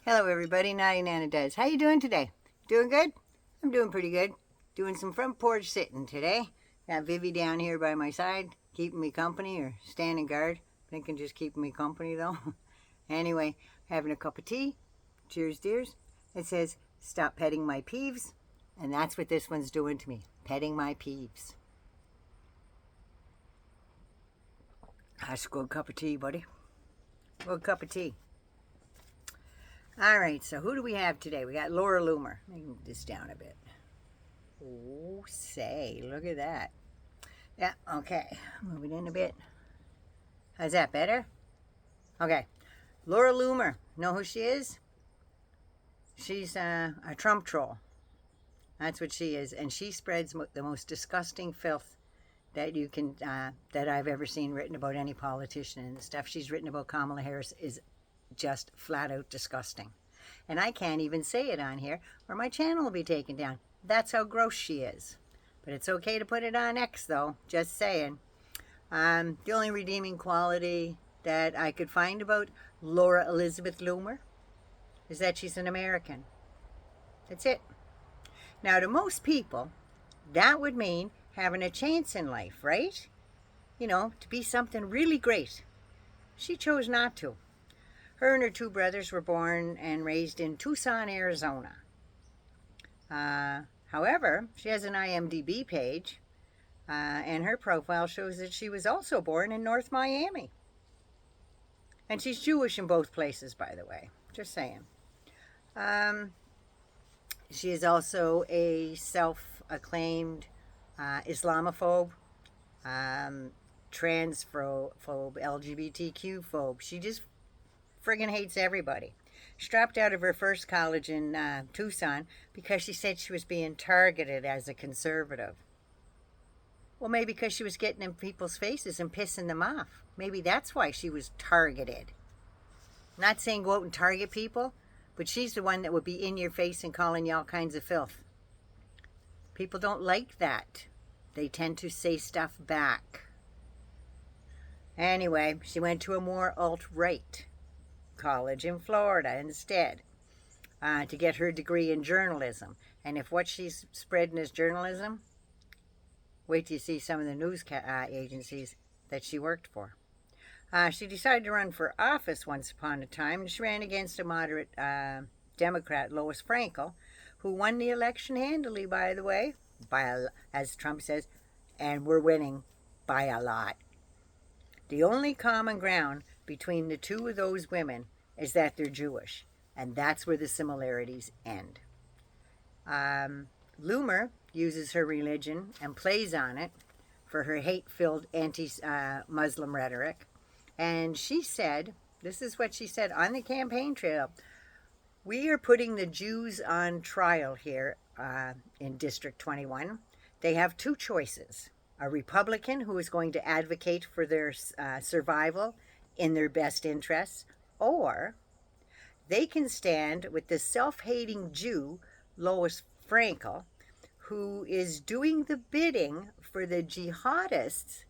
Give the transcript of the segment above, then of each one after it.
Hello everybody, Naughty Nana does. How you doing today? Doing good? I'm doing pretty good. Doing some front porch sitting today. Got Vivi down here by my side, keeping me company or standing guard. Thinking just keeping me company though. Anyway, having a cup of tea. Cheers, dears. It says, stop petting my peeves. And that's what this one's doing to me. Petting my peeves. That's a good cup of tea, buddy. Good cup of tea. All right, so who do we have today? We got Laura Loomer. Let me move this down a bit. Oh, say, look at that. Yeah, okay. Move it in a bit. How's that, better? Okay. Laura Loomer. Know who she is? She's a Trump troll. That's what she is. And she spreads the most disgusting filth that you can, that I've ever seen written about any politician. And the stuff she's written about Kamala Harris is just flat out disgusting. And I can't even say it on here or my channel will be taken down. That's how gross she is. But it's okay to put it on X though, just saying. The only redeeming quality that I could find about Laura Elizabeth Loomer is that she's an American. That's it. Now to most people, that would mean having a chance in life, right? You know, to be something really great. She chose not to. Her and her two brothers were born and raised in Tucson, Arizona. However, she has an IMDb page, and her profile shows that she was also born in North Miami. And she's Jewish in both places, by the way. Just saying. She is also a self-acclaimed Islamophobe, transphobe, LGBTQ phobe. She just friggin' hates everybody. She dropped out of her first college in Tucson because she said she was being targeted as a conservative. Well, maybe because she was getting in people's faces and pissing them off. Maybe that's why she was targeted. I'm not saying go out and target people, but she's the one that would be in your face and calling you all kinds of filth. People don't like that. They tend to say stuff back. Anyway, she went to a more alt-right college in Florida instead to get her degree in journalism. And if what she's spreading is journalism, wait till you see some of the news agencies that she worked for. She decided to run for office once upon a time, and she ran against a moderate Democrat, Lois Frankel, who won the election handily, by the way, as Trump says, and we're winning by a lot. The only common ground between the two of those women is that they're Jewish, and that's where the similarities end. Loomer uses her religion and plays on it for her hate-filled anti-Muslim rhetoric, and she said, this is what she said on the campaign trail, we are putting the Jews on trial here in District 21. They have two choices. A Republican who is going to advocate for their survival in their best interests, or they can stand with the self-hating Jew, Lois Frankel, who is doing the bidding for the jihadists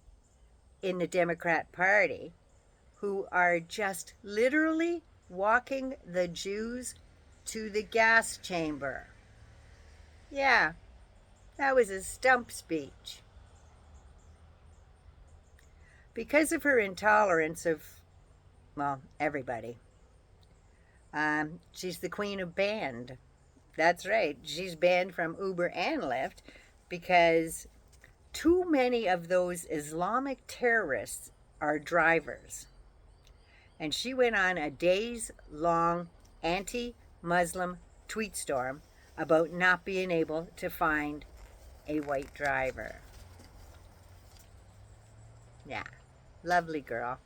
in the Democrat Party, who are just literally walking the Jews to the gas chamber. Yeah, that was a stump speech. Because of her intolerance of, well, everybody, she's the queen of banned. That's right. She's banned from Uber and Lyft because too many of those Islamic terrorists are drivers. And she went on a days-long anti-Muslim tweet storm about not being able to find a white driver. Yeah. Lovely girl.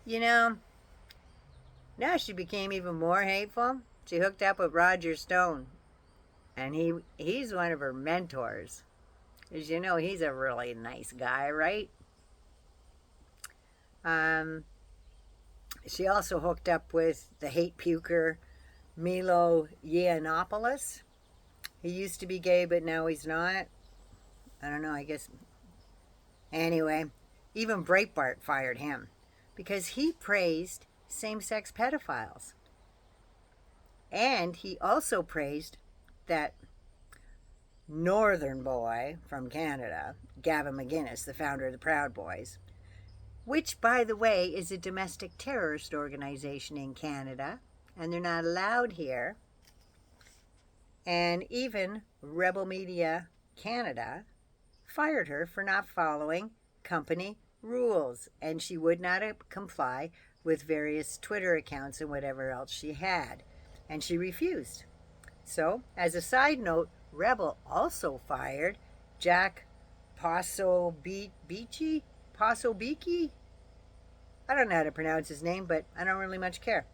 You know, now she became even more hateful. She hooked up with Roger Stone. And he's one of her mentors. As you know, he's a really nice guy, right? She also hooked up with the hate puker Milo Yiannopoulos. He used to be gay, but now he's not. I don't know, I guess. Anyway, even Breitbart fired him because he praised same-sex pedophiles. And he also praised that northern boy from Canada, Gavin McInnes, the founder of the Proud Boys, which, by the way, is a domestic terrorist organization in Canada, and they're not allowed here. And even Rebel Media Canada fired her for not following company rules, and she would not comply with various Twitter accounts and whatever else she had, and she refused. So, as a side note, Rebel also fired Jack Posobiec? I don't know how to pronounce his name, but I don't really much care,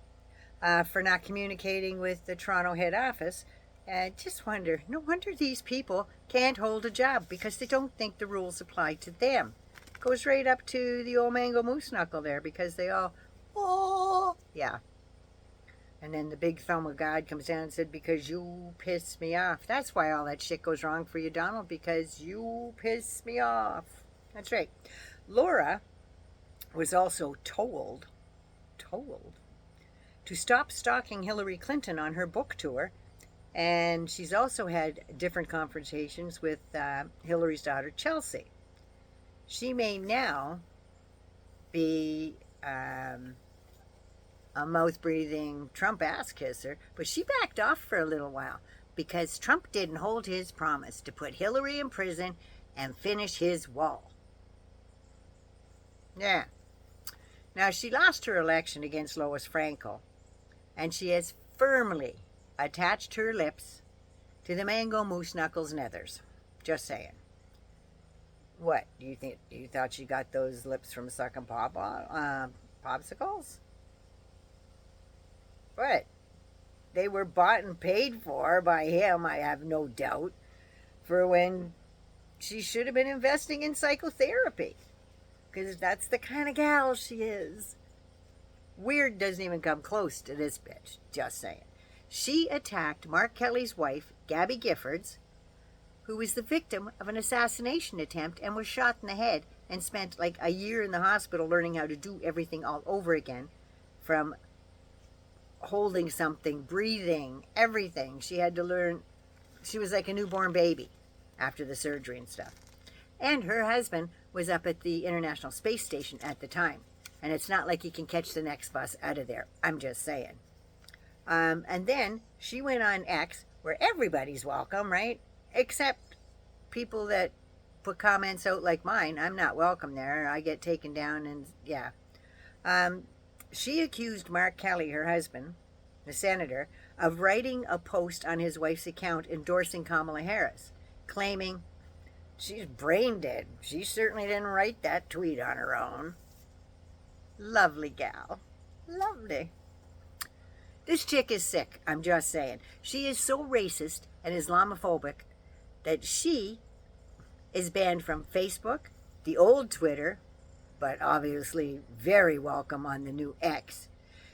for not communicating with the Toronto head office. And just wonder, no wonder these people can't hold a job, because they don't think the rules apply to them. Goes right up to the old Mango Moose Knuckle there, because they all, oh, yeah. And then the big thumb of God comes down and said, because you piss me off. That's why all that shit goes wrong for you, Donald, because you piss me off. That's right. Laura was also told to stop stalking Hillary Clinton on her book tour. And she's also had different confrontations with Hillary's daughter, Chelsea. She may now be a mouth-breathing Trump ass-kisser, but she backed off for a little while because Trump didn't hold his promise to put Hillary in prison and finish his wall. Yeah. Now, she lost her election against Lois Franco, and she has firmly attached her lips to the Mango Moose Knuckles nethers. Just saying. What, do you think? You thought she got those lips from sucking popsicles? What? They were bought and paid for by him, I have no doubt, for when she should have been investing in psychotherapy. Because that's the kind of gal she is. Weird doesn't even come close to this bitch. Just saying. She attacked Mark Kelly's wife, Gabby Giffords, who was the victim of an assassination attempt and was shot in the head and spent like a year in the hospital learning how to do everything all over again, from holding something, breathing, everything. She had to learn. She was like a newborn baby after the surgery and stuff. And her husband was up at the International Space Station at the time. And it's not like he can catch the next bus out of there. I'm just saying. And then she went on X, where everybody's welcome, right? Except people that put comments out like mine. I'm not welcome there. I get taken down and, yeah. She accused Mark Kelly, her husband, the senator, of writing a post on his wife's account endorsing Kamala Harris, claiming she's brain dead. She certainly didn't write that tweet on her own. Lovely gal. Lovely. This chick is sick, I'm just saying. She is so racist and Islamophobic that she is banned from Facebook, the old Twitter, but obviously very welcome on the new X.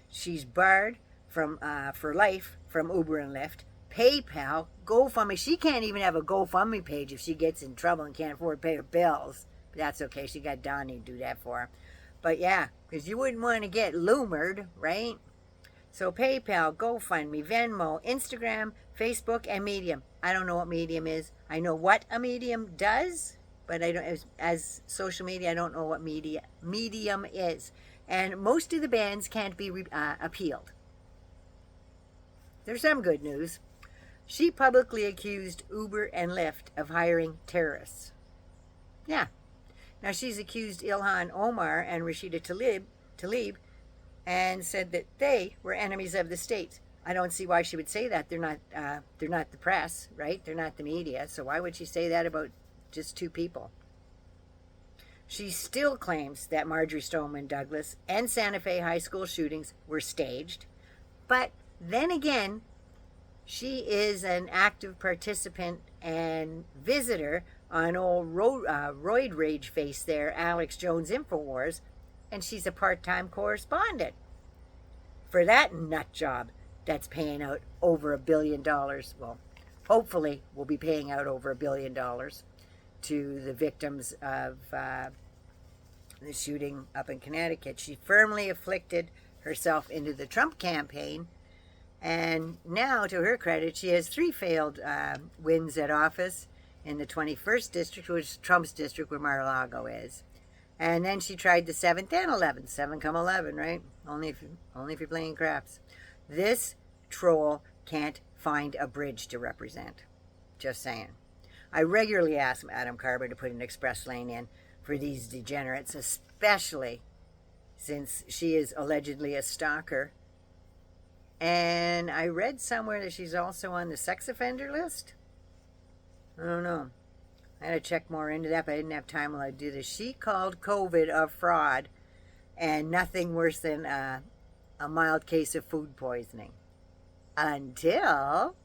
She's barred from for life from Uber and Lyft, PayPal, GoFundMe. She can't even have a GoFundMe page if she gets in trouble and can't afford to pay her bills. But that's okay. She got Donnie to do that for her. But yeah, because you wouldn't want to get loomered, right? So PayPal, GoFundMe, Venmo, Instagram, Facebook, and Medium. I don't know what Medium is. I know what a Medium does, but I don't. As social media, I don't know what Medium is. And most of the bans can't be appealed. There's some good news. She publicly accused Uber and Lyft of hiring terrorists. Yeah. Now she's accused Ilhan Omar and Rashida Tlaib and said that they were enemies of the state. I don't see why she would say that. They're not the press, right? They're not the media. So why would she say that about just two people? She still claims that Marjorie Stoneman Douglas and Santa Fe high school shootings were staged. But then again, she is an active participant and visitor on old roid rage face there, Alex Jones Infowars, and she's a part-time correspondent for that nut job that's paying out over $1 billion. Well, hopefully we'll be paying out over $1 billion to the victims of the shooting up in Connecticut. She firmly afflicted herself into the Trump campaign And now, to her credit, she has 3 failed wins at office in the 21st district, which is Trump's district, where Mar-a-Lago is. And then she tried the 7th and 11th. 7 come 11, right? Only if you're playing craps. This troll can't find a bridge to represent. Just saying. I regularly ask Madam Carver to put an express lane in for these degenerates, especially since she is allegedly a stalker. And I read somewhere that she's also on the sex offender list. I don't know. I had to check more into that, but I didn't have time while I do this. She called COVID a fraud and nothing worse than a mild case of food poisoning. Until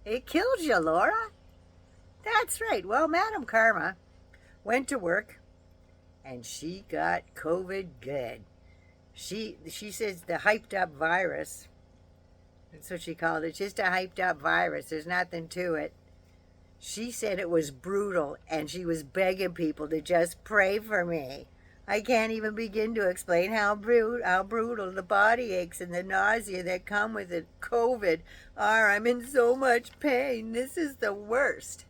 it killed you, Laura. That's right. Well, Madam Karma went to work and she got COVID good. She says the hyped up virus, that's what she called it, just a hyped up virus. There's nothing to it. She said it was brutal, and she was begging people to just pray for me. I can't even begin to explain how brutal the body aches and the nausea that come with it. COVID are. I'm in so much pain. This is the worst.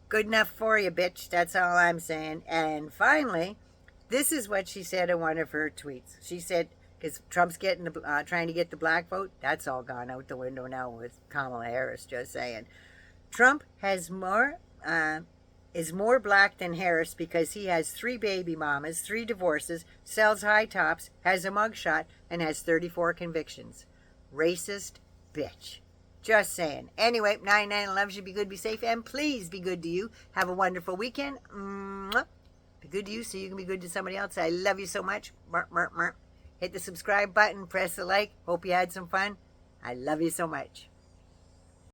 Good enough for you, bitch. That's all I'm saying. And finally, this is what she said in one of her tweets. She said, because Trump's getting trying to get the black vote, that's all gone out the window now with Kamala Harris, just saying. Trump has is more black than Harris because he has 3 baby mamas, 3 divorces, sells high tops, has a mugshot, and has 34 convictions. Racist bitch. Just saying. Anyway, 99 loves you. Be good, be safe, and please be good to you. Have a wonderful weekend. Mwah. Be good to you so you can be good to somebody else. I love you so much. Hit the subscribe button. Press the like. Hope you had some fun. I love you so much.